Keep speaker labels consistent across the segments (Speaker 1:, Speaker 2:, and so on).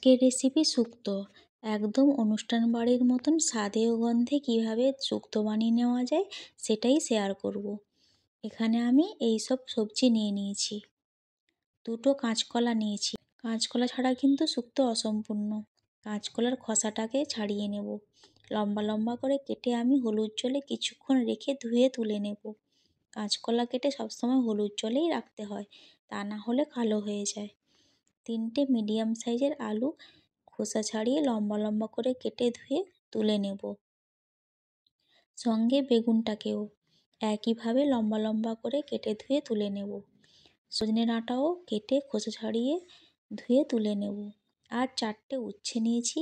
Speaker 1: আজকের রেসিপি শুক্তো। একদম অনুষ্ঠান বাড়ির মতন স্বাদে ও গন্ধে কীভাবে শুক্তো বানিয়ে নেওয়া যায় সেটাই শেয়ার করব। এখানে আমি এই সব সবজি নিয়ে নিয়েছি। দুটো কাঁচকলা নিয়েছি। কাঁচকলা ছাড়া কিন্তু শুক্তো অসম্পূর্ণ। কাঁচকলার খোসাটাকে ছাড়িয়ে নেব। লম্বা লম্বা করে কেটে আমি হলুদ জলে কিছুক্ষণ রেখে ধুয়ে তুলে নেব। কাঁচকলা কেটে সবসময় হলুদ জলেই রাখতে হয়, তা না হলে কালো হয়ে যায়। 3টে মিডিয়াম সাইজের আলু খোসা ছাড়িয়ে লম্বা লম্বা করে কেটে ধুয়ে তুলে নেব। সঙ্গে বেগুনটাকেও একইভাবে লম্বা লম্বা করে কেটে ধুয়ে তুলে নেব। সজনে ডাঁটাও কেটে খোসা ছাড়িয়ে ধুয়ে তুলে নেব। আর 4টে উচ্ছে নিয়েছি,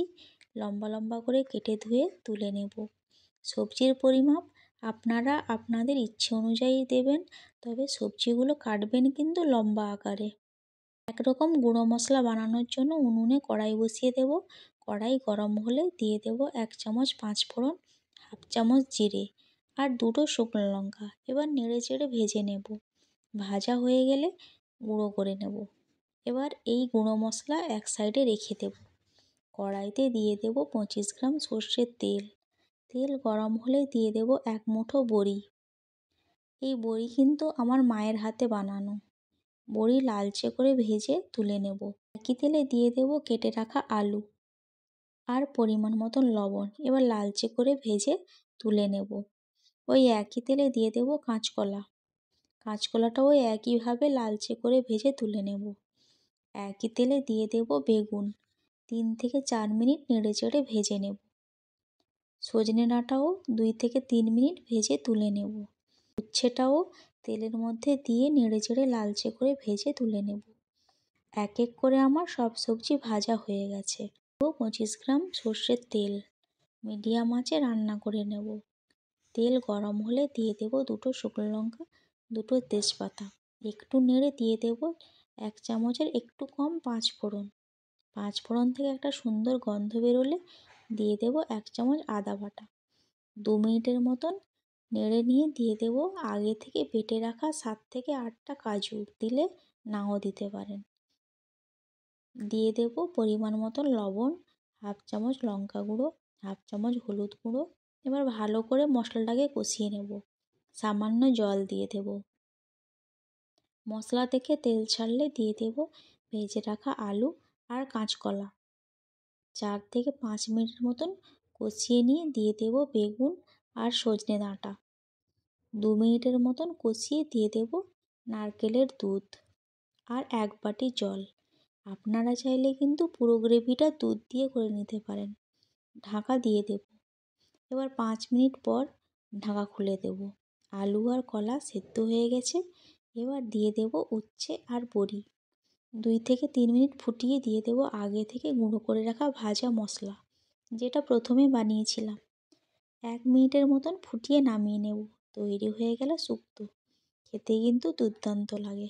Speaker 1: লম্বা লম্বা করে কেটে ধুয়ে তুলে নেব। সবজির পরিমাপ আপনারা আপনাদের ইচ্ছে অনুযায়ী দেবেন, তবে সবজিগুলো কাটবেন কিন্তু লম্বা আকারে। একরকম গুঁড়ো মশলা বানানোর জন্য উনুনে কড়াই বসিয়ে দেব। কড়াই গরম হলে দিয়ে দেব 1 চামচ 5 ফোড়ন, হাফ চামচ জিরে আর 2টো শুকনো লঙ্কা। এবার নেড়ে চেড়ে ভেজে নেব। ভাজা হয়ে গেলে গুঁড়ো করে নেব। এবার এই গুঁড়ো মশলা এক সাইডে রেখে দেব। কড়াইতে দিয়ে দেব 25 গ্রাম সর্ষের তেল। তেল গরম হলে দিয়ে দেব 1 মুঠো বড়ি। এই বড়ি কিন্তু আমার মায়ের হাতে বানানো। বড়ি লালচে করে ভেজে তুলে নেব। একই তেলে দিয়ে দেব কেটে রাখা আলু আর পরিমাণ মতন লবণ। এবার লালচে করে ভেজে তুলে নেব। ওই একই তেলে দিয়ে দেব কাঁচকলা। কাঁচকলাটাও একইভাবে লালচে করে ভেজে তুলে নেব। একই তেলে দিয়ে দেব বেগুন। 3 থেকে 4 মিনিট নেড়ে চেড়ে ভেজে নেব। সজনে ডাঁটাও 2 থেকে 3 মিনিট ভেজে তুলে নেব। উচ্ছেটাও তেলের মধ্যে দিয়ে নেড়ে চেড়ে লালচে করে ভেজে তুলে নেব। এক এক করে আমার সব সবজি ভাজা হয়ে গেছে। 25 গ্রাম সর্ষের তেল মিডিয়াম আঁচে রান্না করে নেব। তেল গরম হলে দিয়ে দেব 2টো শুকনো লঙ্কা, 2টো তেজপাতা। একটু নেড়ে দিয়ে দেব 1 চামচের একটু কম 5 ফোড়ন। 5 ফোড়ন থেকে একটা সুন্দর গন্ধ বেরোলে দিয়ে দেব 1 চামচ আদা বাটা। 2 মিনিটের মতন নেড়ে নিয়ে দিয়ে দেব আগে থেকে বেটে রাখা 7 থেকে 8টা কাজু, দিলে নাও দিতে পারেন। দিয়ে দেব পরিমাণ মতন লবণ, হাফ চামচ লঙ্কা গুঁড়ো, হাফ চামচ হলুদ গুঁড়ো। এবার ভালো করে মশলাটাকে কষিয়ে নেব। সামান্য জল দিয়ে দেব। মশলা থেকে তেল ছাড়লে দিয়ে দেব ভেজে রাখা আলু আর কাঁচকলা। 4 থেকে 5 মিনিটের মতন কষিয়ে নিয়ে দিয়ে দেব বেগুন আর সজনে ডাঁটা। 2 মিনিটের মতন কষিয়ে দিয়ে দেব নারকেলের দুধ আর 1 বাটি জল। আপনারা চাইলে কিন্তু পুরো গ্রেভিটা দুধ দিয়ে করে নিতে পারেন। ঢাকা দিয়ে দেব। এবার 5 মিনিট পর ঢাকা খুলে দেব। আলু আর কলা সেদ্ধ হয়ে গেছে। এবার দিয়ে দেব উচ্ছে আর বড়ি। 2 থেকে 3 মিনিট ফুটিয়ে দিয়ে দেব আগে থেকে গুঁড়ো করে রাখা ভাজা মশলা, যেটা প্রথমে বানিয়েছিলাম। 1 মিনিটের মতন ফুটিয়ে নামিয়ে নেব। তৈরি হয়ে গেল শুক্তো। খেতে কিন্তু দুর্দান্ত লাগে।